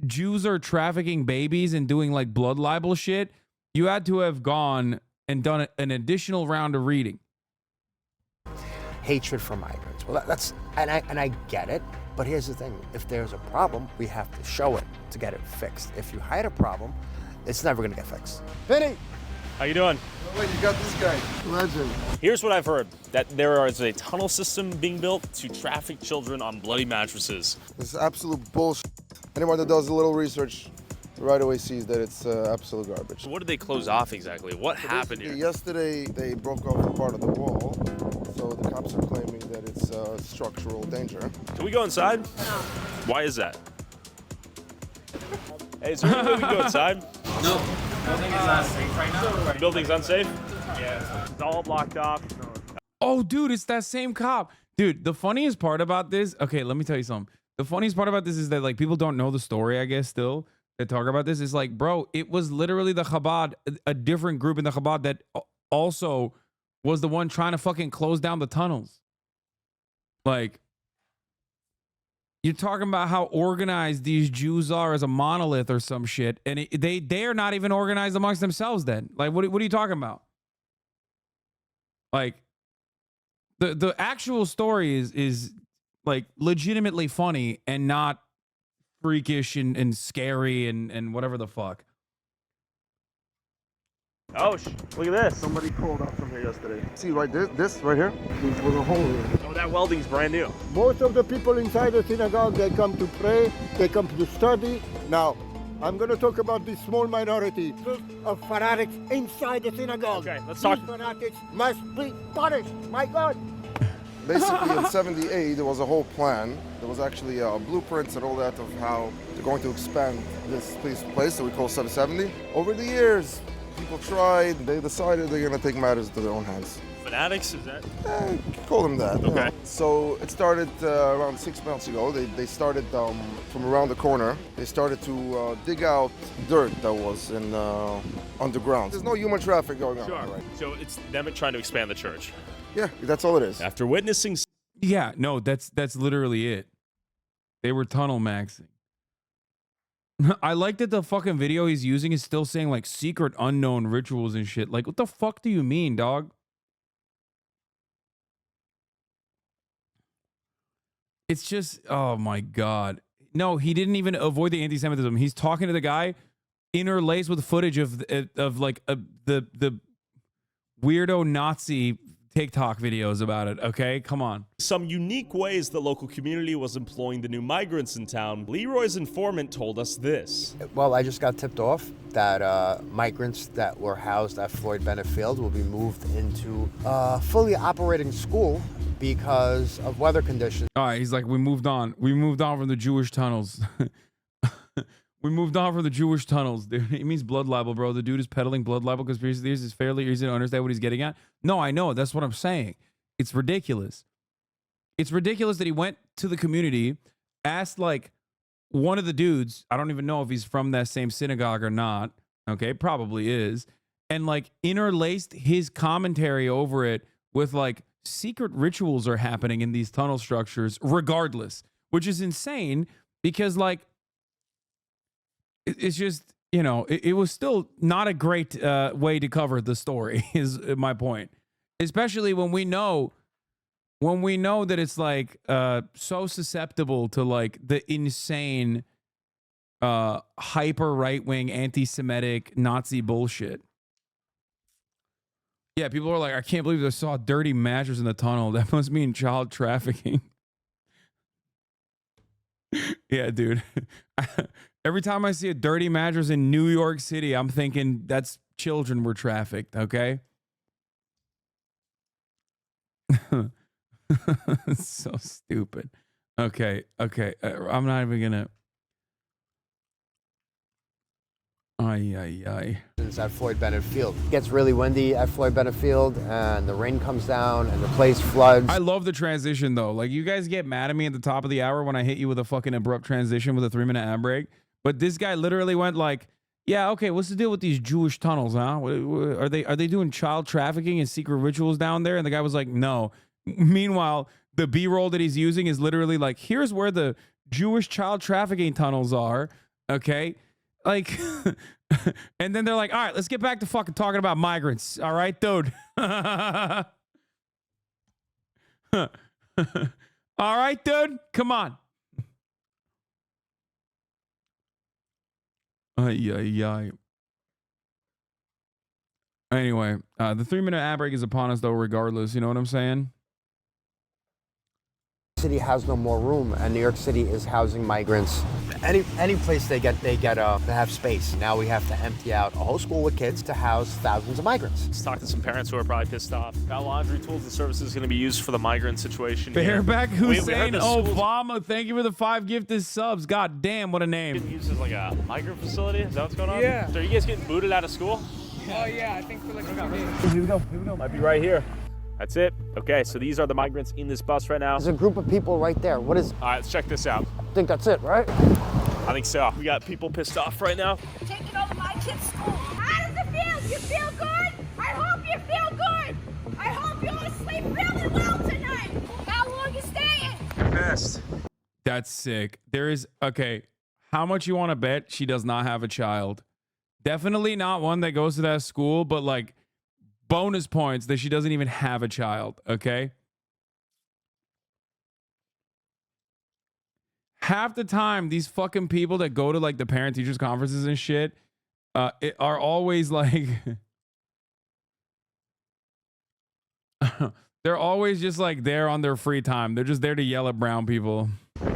Jews are trafficking babies and doing like blood libel shit, you had to have gone and done an additional round of reading. Hatred for migrants. Well, that's, and I get it, but here's the thing. If there's a problem, we have to show it to get it fixed. If you hide a problem, it's never gonna get fixed. Vinny! How you doing? Oh, wait, you got this guy. Legend. Here's what I've heard, that there is a tunnel system being built to traffic children on bloody mattresses. This is absolute bullshit. Anyone that does a little research right away sees that it's absolute garbage. What did they close off exactly? What happened here? Yesterday, they broke off a part of the wall, so the cops are claiming that it's structural danger. Can we go inside? No. Why is that? Hey, is there any way we can go inside? No. Building is not safe right now. Building's unsafe? Yeah. It's all blocked off. Oh, dude, it's that same cop. Dude, the funniest part about this, okay, let me tell you something. The funniest part about this is that like people don't know the story, I guess, still. That talk about this is like, bro, it was literally the Chabad, a different group in the Chabad that also was the one trying to fucking close down the tunnels. Like, you're talking about how organized these Jews are as a monolith or some shit, and they are not even organized amongst themselves then. Like, what are you talking about? Like, the actual story is like legitimately funny and not freakish and scary and whatever the fuck. Oh, look at this. Somebody pulled up from here yesterday. See, right, this right here was a hole here. Oh, that welding's brand new. Most of the people inside the synagogue, they come to pray, they come to study. Now, I'm going to talk about this small minority of fanatics inside the synagogue. Okay, let's talk. These fanatics must be punished. My God. Basically, in 78, there was a whole plan. There was actually blueprints and all that of how they're going to expand this place that we call 770. Over the years, people tried. They decided they're going to take matters into their own hands. Fanatics, is that? Call them that. Okay. So it started around 6 months ago. They started from around the corner. They started to dig out dirt that was in underground. There's no human traffic going on. Sure. Right? So it's them trying to expand the church. Yeah, that's all it is. After witnessing... Yeah, no, that's literally it. They were tunnel maxing. I like that the fucking video he's using is still saying like secret unknown rituals and shit. Like, what the fuck do you mean, dog? It's just, oh my God. No, he didn't even avoid the anti-Semitism. He's talking to the guy interlaced with footage of like the weirdo Nazi TikTok videos about it, okay? Come on. Some unique ways the local community was employing the new migrants in town. Leroy's informant told us this. Well, I just got tipped off that migrants that were housed at Floyd Bennett Field will be moved into a fully operating school because of weather conditions. All right, he's like, we moved on. We moved on from the Jewish tunnels. We moved on from the Jewish tunnels, dude. It means blood libel, bro. The dude is peddling blood libel conspiracy theories. It's fairly easy to understand what he's getting at. No, I know. That's what I'm saying. It's ridiculous. It's ridiculous that he went to the community, asked like one of the dudes, I don't even know if he's from that same synagogue or not, Okay, probably is. And like interlaced his commentary over it with like secret rituals are happening in these tunnel structures regardless, which is insane because like it's just, you know, it was still not a great way to cover the story is my point. Especially when we know that it's like so susceptible to like the insane hyper right-wing anti-Semitic Nazi bullshit. Yeah, people are like, I can't believe they saw a dirty mattress in the tunnel. That must mean child trafficking. Yeah, dude. Every time I see a dirty mattress in New York City, I'm thinking that's children were trafficked, okay? It's so stupid. Okay. I'm not even gonna. Ay. It's at Floyd Bennett Field. It gets really windy at Floyd Bennett Field, and the rain comes down, and the place floods. I love the transition, though. Like, you guys get mad at me at the top of the hour when I hit you with a fucking abrupt transition with a 3-minute ad break. But this guy literally went like, yeah, okay, what's the deal with these Jewish tunnels, huh? Are they doing child trafficking and secret rituals down there? And the guy was like, no. Meanwhile, the B-roll that he's using is literally like, here's where the Jewish child trafficking tunnels are, okay? Like, and then they're like, all right, let's get back to fucking talking about migrants. All right, dude. All right, dude. Come on. Anyway, the 3-minute ad break is upon us, though, regardless. You know what I'm saying? City has no more room, and New York City is housing migrants. Any place they have space. Now we have to empty out a whole school with kids to house thousands of migrants. Let's talk to some parents who are probably pissed off. Got laundry tools and services going to be used for the migrant situation. Bareback Hussein we Obama, thank you for the 5 gifted subs. God damn, what a name. Getting used as like a migrant facility? Is that what's going on? Yeah. So are you guys getting booted out of school? Oh yeah, I think for like 2 days. Here we go. Might be right here. That's it. Okay, so these are the migrants in this bus right now. There's a group of people right there. What is? All right, let's check this out. I think that's it, right? I think so. We got people pissed off right now. Taking over my kid's school. How does it feel? You feel good? I hope you feel good. I hope you all sleep really well tonight. How long you staying? Pissed. That's sick. There is, okay, how much you want to bet she does not have a child? Definitely not one that goes to that school, but like bonus points that she doesn't even have a child, okay? Half the time, these fucking people that go to like the parent-teachers conferences and shit are always like... they're always just like there on their free time. They're just there to yell at brown people. Oh,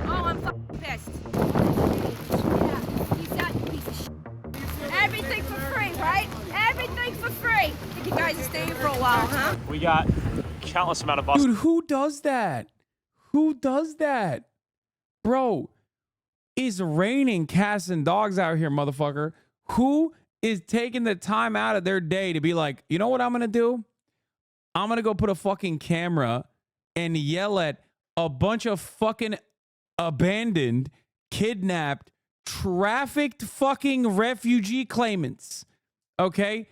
I'm fucking pissed. Yeah, exactly, piece of shit. Everything for free, right? Everything for free. Think you guys are staying for a while, huh? We got countless amount of buses. Dude, who does that? Who does that? Bro, it's raining cats and dogs out here, motherfucker. Who is taking the time out of their day to be like, you know what I'm going to do? I'm going to go put a fucking camera and yell at a bunch of fucking abandoned, kidnapped, trafficked fucking refugee claimants, okay?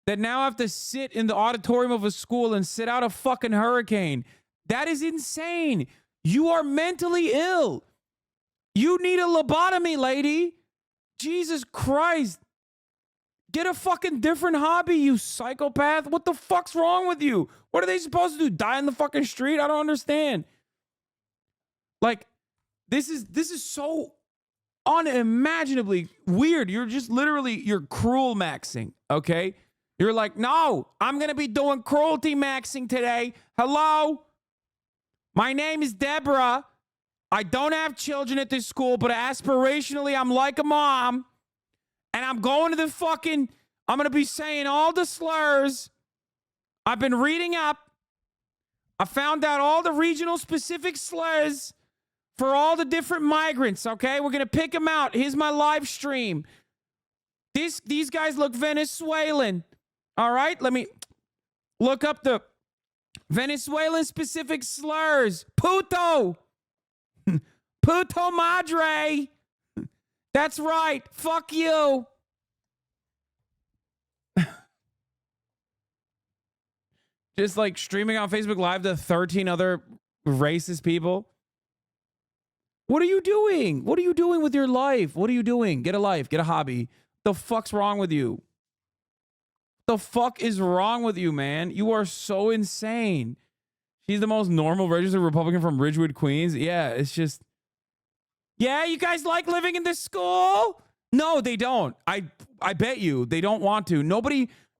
That now have to sit in the auditorium of a school and sit out a fucking hurricane. That is insane. You are mentally ill. You need a lobotomy, lady. Jesus Christ. Get a fucking different hobby, you psychopath. What the fuck's wrong with you? What are they supposed to do? Die in the fucking street? I don't understand. Like, this is so unimaginably weird. You're just literally, you're cruel maxing, okay? You're like, no, I'm going to be doing cruelty maxing today. Hello? My name is Deborah. I don't have children at this school, but aspirationally, I'm like a mom. And I'm going to the fucking, I'm going to be saying all the slurs. I've been reading up. I found out all the regional specific slurs for all the different migrants, okay? We're going to pick them out. Here's my live stream. These guys look Venezuelan. All right, let me look up the Venezuelan specific slurs. Puto. Puto madre. That's right. Fuck you. Just like streaming on Facebook Live to 13 other racist people. What are you doing? What are you doing with your life? What are you doing? Get a life. Get a hobby. The fuck's wrong with you? The fuck is wrong with you, man? You are so insane. She's the most normal registered Republican from Ridgewood, Queens. Yeah, it's just... Yeah, you guys like living in this school? No, they don't. I bet you they don't want to.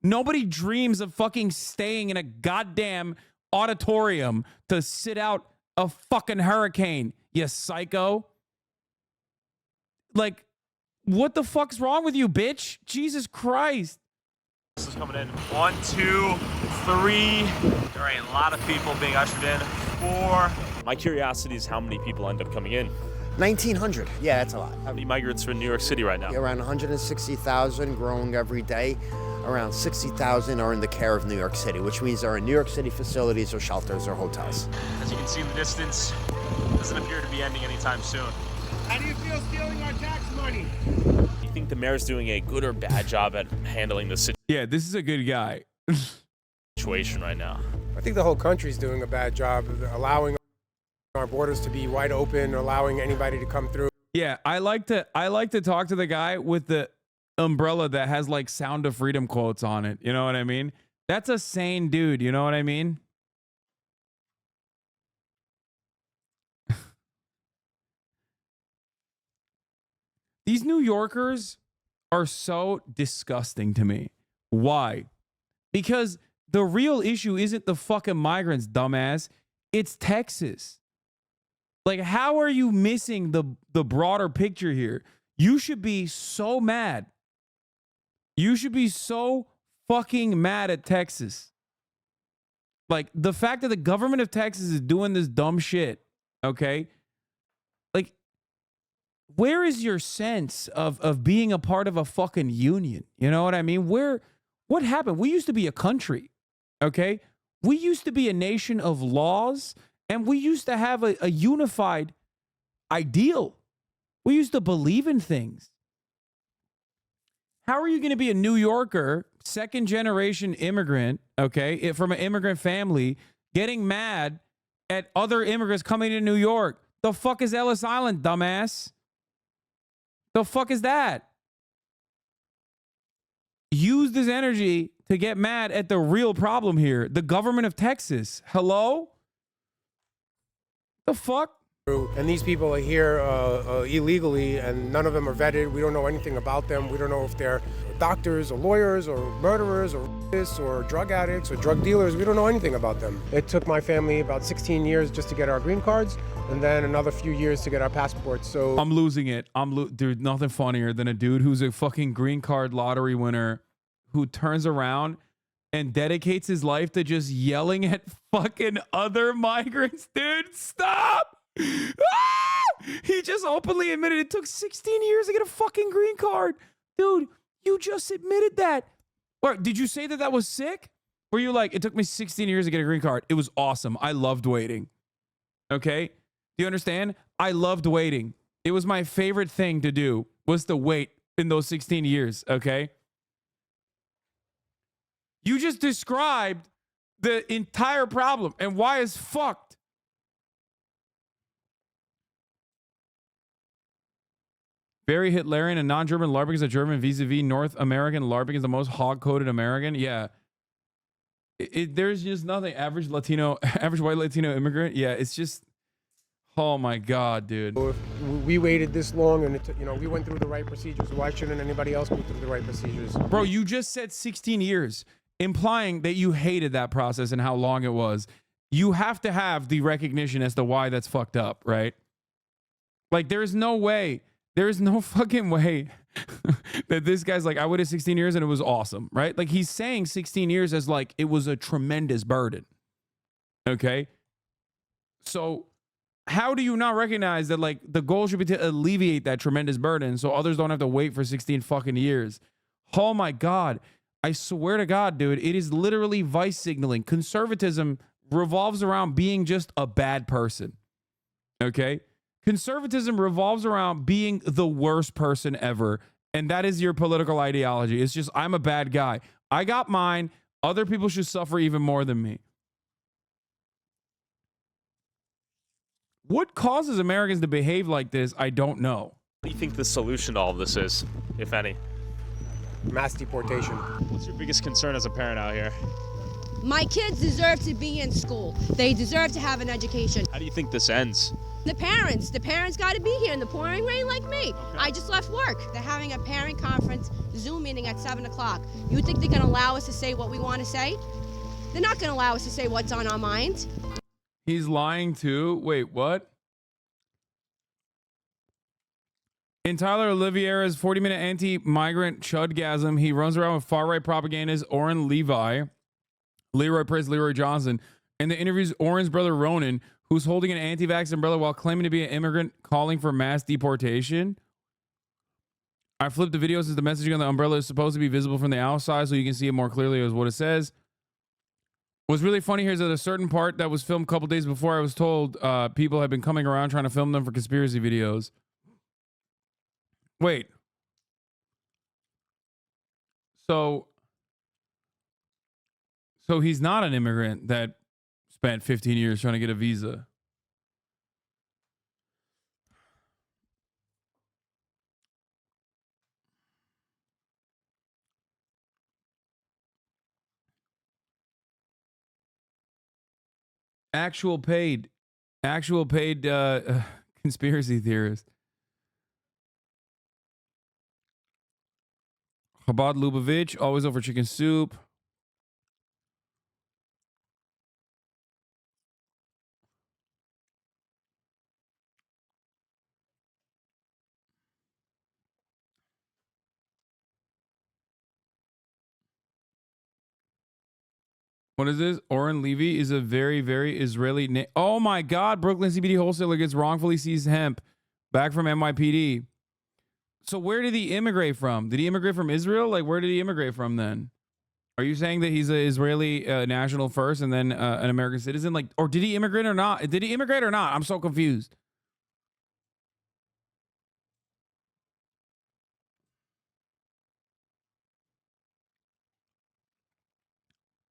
Nobody dreams of fucking staying in a goddamn auditorium to sit out a fucking hurricane, you psycho. Like, what the fuck's wrong with you, bitch? Jesus Christ. This is coming in. 1, 2, 3. There are a lot of people being ushered in. 4. My curiosity is how many people end up coming in. 1,900. Yeah, that's a lot. How many migrants are in New York City right now? Around 160,000, growing every day. Around 60,000 are in the care of New York City, which means they're in New York City facilities or shelters or hotels. As you can see in the distance, it doesn't appear to be ending anytime soon. How do you feel stealing our tax money? Do you think the mayor's doing a good or bad job at handling the situation? Yeah, this is a good guy. Situation right now. I think the whole country's doing a bad job of allowing our borders to be wide open, allowing anybody to come through. Yeah, I like to talk to the guy with the umbrella that has like Sound of Freedom quotes on it. You know what I mean? That's a sane dude. You know what I mean? These New Yorkers are so disgusting to me. Why? Because the real issue isn't the fucking migrants, dumbass. It's Texas. Like, how are you missing the broader picture here? You should be so mad. You should be so fucking mad at Texas. Like, the fact that the government of Texas is doing this dumb shit, okay? Like, where is your sense of being a part of a fucking union? You know what I mean? What happened? We used to be a country, okay? We used to be a nation of laws, and we used to have a unified ideal. We used to believe in things. How are you going to be a New Yorker, second generation immigrant, okay, from an immigrant family, getting mad at other immigrants coming to New York? The fuck is Ellis Island, dumbass? The fuck is that? Use this energy to get mad at the real problem here. The government of Texas. Hello? The fuck? And these people are here illegally, and none of them are vetted. We don't know anything about them. We don't know if they're doctors or lawyers or murderers or rapists or drug addicts or drug dealers. We don't know anything about them. It took my family about 16 years just to get our green cards, and then another few years to get our passports. So I'm losing it. Dude, nothing funnier than a dude who's a fucking green card lottery winner who turns around and dedicates his life to just yelling at fucking other migrants. Dude, stop! Ah! He just openly admitted it took 16 years to get a fucking green card. Dude, you just admitted that. Or did you say that was sick? Were you like, it took me 16 years to get a green card? It was awesome. I loved waiting. Okay? Do you understand? I loved waiting. It was my favorite thing to do, was to wait in those 16 years. Okay? You just described the entire problem and why it's fucked. Very Hitlerian and non-German LARPing is a German vis-a-vis North American. LARPing is the most hog-coded American. Yeah. There's just nothing. Average white Latino immigrant. Yeah, it's just, oh my God, dude. if we waited this long, and we went through the right procedures. Why shouldn't anybody else go through the right procedures? Bro, you just said 16 years, implying that you hated that process and how long it was. You have to have the recognition as to why that's fucked up, right? Like, there's no way. There's no fucking way that this guy's like, I waited 16 years and it was awesome, right? Like, he's saying 16 years as like it was a tremendous burden. Okay? So how do you not recognize that, like, the goal should be to alleviate that tremendous burden so others don't have to wait for 16 fucking years? Oh my God. I swear to God, dude, it is literally vice signaling. Conservatism revolves around being just a bad person. Okay? Conservatism revolves around being the worst person ever. And that is your political ideology. It's just, I'm a bad guy. I got mine. Other people should suffer even more than me. What causes Americans to behave like this? I don't know. What do you think the solution to all of this is, if any? Mass deportation. What's your biggest concern as a parent out here? My kids deserve to be in school. They deserve to have an education. How do you think this ends? The parents got to be here in the pouring rain like me. Okay. I just left work. They're having a parent conference, Zoom meeting at 7 o'clock. You think they're going to allow us to say what we want to say? They're not going to allow us to say what's on our minds. He's lying too. Wait, what? In Tyler Oliveira's 40-minute anti-migrant chudgasm, he runs around with far-right propagandist Oren Levi. Leroy praised Leroy Johnson. And the interviews Oren's brother Ronan, who's holding an anti-vax umbrella while claiming to be an immigrant calling for mass deportation. I flipped the video since the messaging on the umbrella is supposed to be visible from the outside so you can see it more clearly as what it says. What's really funny here is that a certain part that was filmed a couple days before I was told people have been coming around trying to film them for conspiracy videos. Wait. So he's not an immigrant that spent 15 years trying to get a visa. Actual paid conspiracy theorist. Chabad Lubavitch, always over chicken soup. What is this? Oren Levy is a very, very Israeli oh my God, Brooklyn CBD wholesaler gets wrongfully seized hemp back from NYPD. So where did he immigrate from? Did he immigrate from Israel? Like, where did he immigrate from then? Are you saying that he's an Israeli national first and then an American citizen? Like, or did he immigrate or not? Did he immigrate or not? I'm so confused.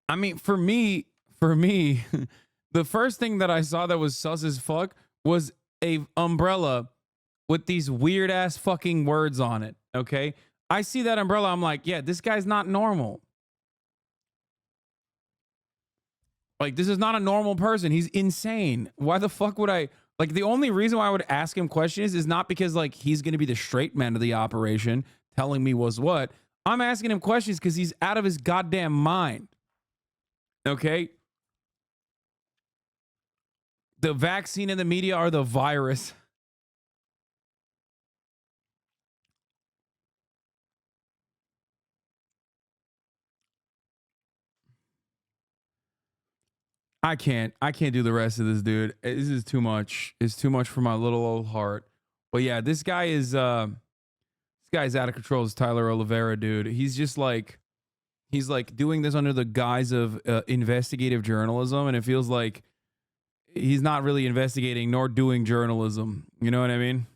I mean, for me, the first thing that I saw that was sus as fuck was a umbrella with these weird ass fucking words on it. Okay. I see that umbrella. I'm like, yeah, this guy's not normal. Like, this is not a normal person. He's insane. Why the fuck would I, like, the only reason why I would ask him questions is not because like he's going to be the straight man of the operation telling me was what. I'm asking him questions because he's out of his goddamn mind. Okay. The vaccine and the media are the virus. I can't do the rest of this, dude. This is too much. It's too much for my little old heart. But yeah, this guy's out of control. This Tyler Oliveira, dude. He's just like, he's like doing this under the guise of investigative journalism, and it feels like he's not really investigating nor doing journalism. You know what I mean?